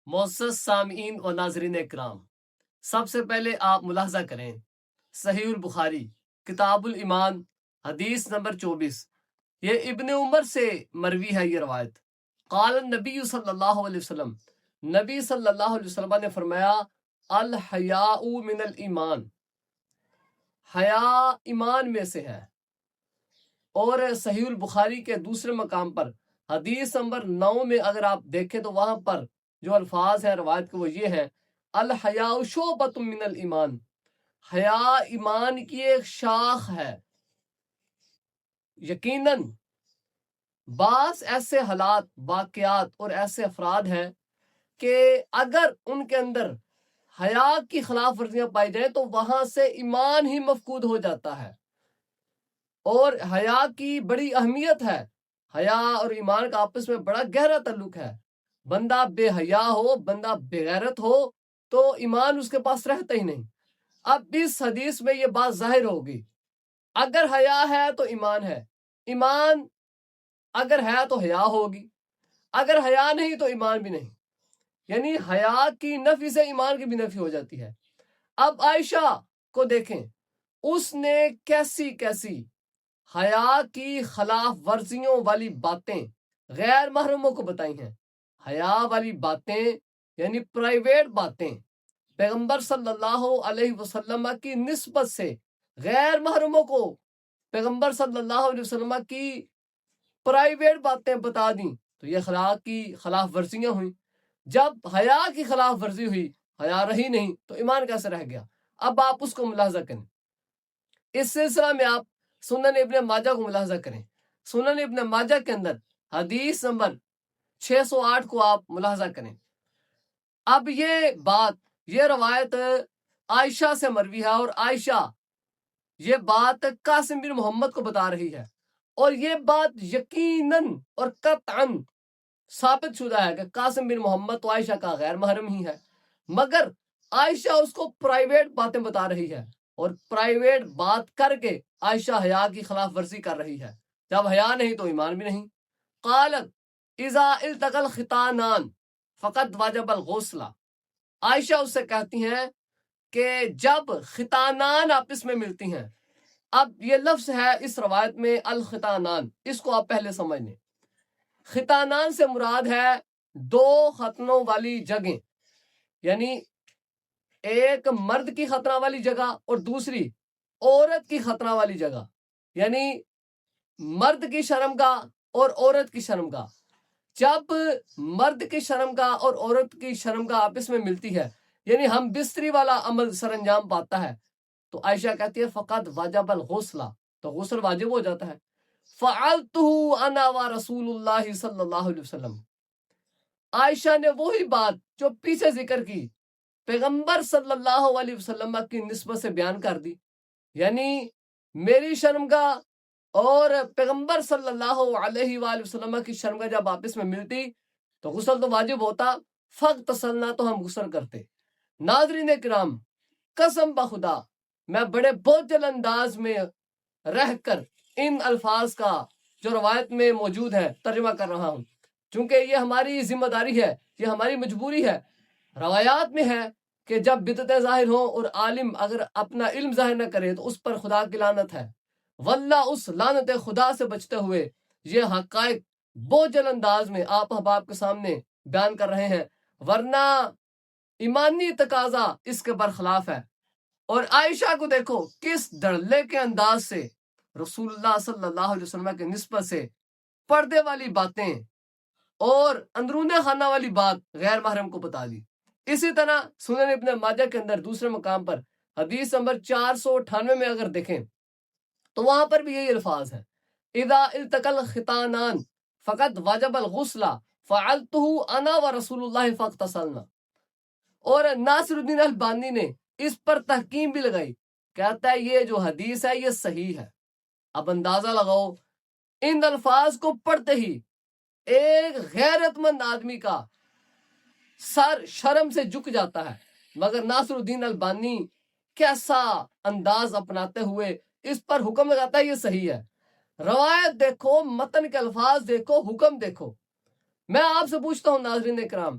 معزز سامعین و ناظرین اکرام، سب سے پہلے آپ ملاحظہ کریں صحیح البخاری کتاب الایمان حدیث نمبر 24، یہ ابن عمر سے مروی ہے یہ روایت۔ قال النبی صلی اللہ علیہ وسلم، نبی صلی اللہ علیہ وسلم نے فرمایا الحیاء من الایمان، حیا ایمان میں سے ہے۔ اور صحیح البخاری کے دوسرے مقام پر حدیث نمبر 9 میں اگر آپ دیکھیں تو وہاں پر جو الفاظ ہیں روایت کے وہ یہ ہیں الحیاء شعبۃ من الایمان، حیا ایمان کی ایک شاخ ہے۔ یقیناً بعض ایسے حالات، واقعات اور ایسے افراد ہیں کہ اگر ان کے اندر حیا کی خلاف ورزیاں پائی جائیں تو وہاں سے ایمان ہی مفقود ہو جاتا ہے۔ اور حیا کی بڑی اہمیت ہے، حیا اور ایمان کا آپس میں بڑا گہرا تعلق ہے۔ بندہ بے حیا ہو، بندہ بے غیرت ہو تو ایمان اس کے پاس رہتا ہی نہیں۔ اب اس حدیث میں یہ بات ظاہر ہوگی، اگر حیا ہے تو ایمان ہے، ایمان اگر ہے تو حیا ہوگی، اگر حیا نہیں تو ایمان بھی نہیں، یعنی حیا کی نفی سے ایمان کی بھی نفی ہو جاتی ہے۔ اب عائشہ کو دیکھیں، اس نے کیسی کیسی حیا کی خلاف ورزیوں والی باتیں غیر محرموں کو بتائی ہیں۔ حیا والی باتیں یعنی پرائیویٹ باتیں پیغمبر صلی اللہ علیہ وسلم کی نسبت سے غیر محرموں کو پیغمبر صلی اللہ علیہ وسلم کی پرائیویٹ باتیں بتا دیں تو یہ اخلاق کی خلاف ورزیاں ہوئیں۔ جب حیا کی خلاف ورزی ہوئی، حیا رہی نہیں تو ایمان کیسے رہ گیا؟ اب آپ اس کو ملاحظہ کریں۔ اس سلسلہ میں آپ سنن ابن ماجہ کو ملاحظہ کریں۔ سنن ابن ماجہ کے اندر حدیث نمبر 608 کو آپ ملاحظہ کریں۔ اب یہ روایت عائشہ سے مروی ہے، اور عائشہ یہ بات قاسم بن محمد کو بتا رہی ہے، اور یہ بات یقیناً اور قطعاً ثابت شدہ ہے کہ قاسم بن محمد تو عائشہ کا غیر محرم ہی ہے، مگر عائشہ اس کو پرائیویٹ باتیں بتا رہی ہے، اور پرائیویٹ بات کر کے عائشہ حیا کی خلاف ورزی کر رہی ہے۔ جب حیا نہیں تو ایمان بھی نہیں۔ قالت اذا التقى الختانان فقد وجب الغسل، عائشہ اس سے کہتی ہیں کہ جب ختانان آپس میں ملتی ہیں، اب یہ لفظ ہے اس روایت میں الختانان، اس کو آپ پہلے سمجھ لیں۔ ختانان سے مراد ہے دو ختنوں والی جگہیں، یعنی ایک مرد کی ختنہ والی جگہ اور دوسری عورت کی ختنہ والی جگہ، یعنی مرد کی شرمگاہ اور عورت کی شرمگاہ۔ جب مرد کی شرمگاہ اور عورت کی شرمگاہ آپس میں ملتی ہے، یعنی ہم بستری والا عمل سر انجام پاتا ہے، تو عائشہ کہتی ہے فقط وجب الغسل، تو غسل واجب ہو جاتا ہے۔ فعلتہ انا و رسول اللہ صلی اللہ علیہ وسلم، عائشہ نے وہی بات جو پیچھے ذکر کی پیغمبر صلی اللہ علیہ وسلم کی نسبت سے بیان کر دی، یعنی میری شرمگاہ اور پیغمبر صلی اللہ علیہ وآلہ وسلم کی شرمگاہ جب آپس میں ملتی تو غسل تو واجب ہوتا، فاغتسلنا، تو ہم غسل کرتے۔ ناظرین کرام، قسم بخدا میں بڑے بوجھل انداز میں رہ کر ان الفاظ کا جو روایت میں موجود ہے ترجمہ کر رہا ہوں، چونکہ یہ ہماری ذمہ داری ہے، یہ ہماری مجبوری ہے۔ روایات میں ہے کہ جب بدعتیں ظاہر ہوں اور عالم اگر اپنا علم ظاہر نہ کرے تو اس پر خدا کی لعنت ہے۔ واللہ اس لعنت خدا سے بچتے ہوئے یہ حقائق بوجھل انداز میں آپ احباب کے سامنے بیان کر رہے ہیں، ورنہ ایمانی تقاضا اس کے برخلاف ہے۔ اور عائشہ کو دیکھو کس دھڑلے کے انداز سے رسول اللہ صلی اللہ علیہ وسلم کی نسبت سے پردے والی باتیں اور اندرون خانہ والی بات غیر محرم کو بتا دی۔ اسی طرح سنن ابن ماجہ کے اندر دوسرے مقام پر حدیث نمبر 498 میں اگر دیکھیں تو وہاں پر بھی یہی الفاظ ہیں، اذا التقى الختانان فقد وجب الغسل فعلته انا ورسول اللہ فاغتسلنا۔ اور ناصر الدین البانی نے اس پر تحکیم بھی لگائی، کہتا ہے یہ جو حدیث ہے یہ صحیح ہے۔ اب اندازہ لگاؤ، ان الفاظ کو پڑھتے ہی ایک غیرت مند آدمی کا سر شرم سے جھک جاتا ہے، مگر ناصر الدین البانی کیسا انداز اپناتے ہوئے اس پر حکم لگاتا ہے یہ صحیح ہے۔ روایت دیکھو، متن کے الفاظ دیکھو، حکم دیکھو۔ میں آپ سے پوچھتا ہوں ناظرین کرام،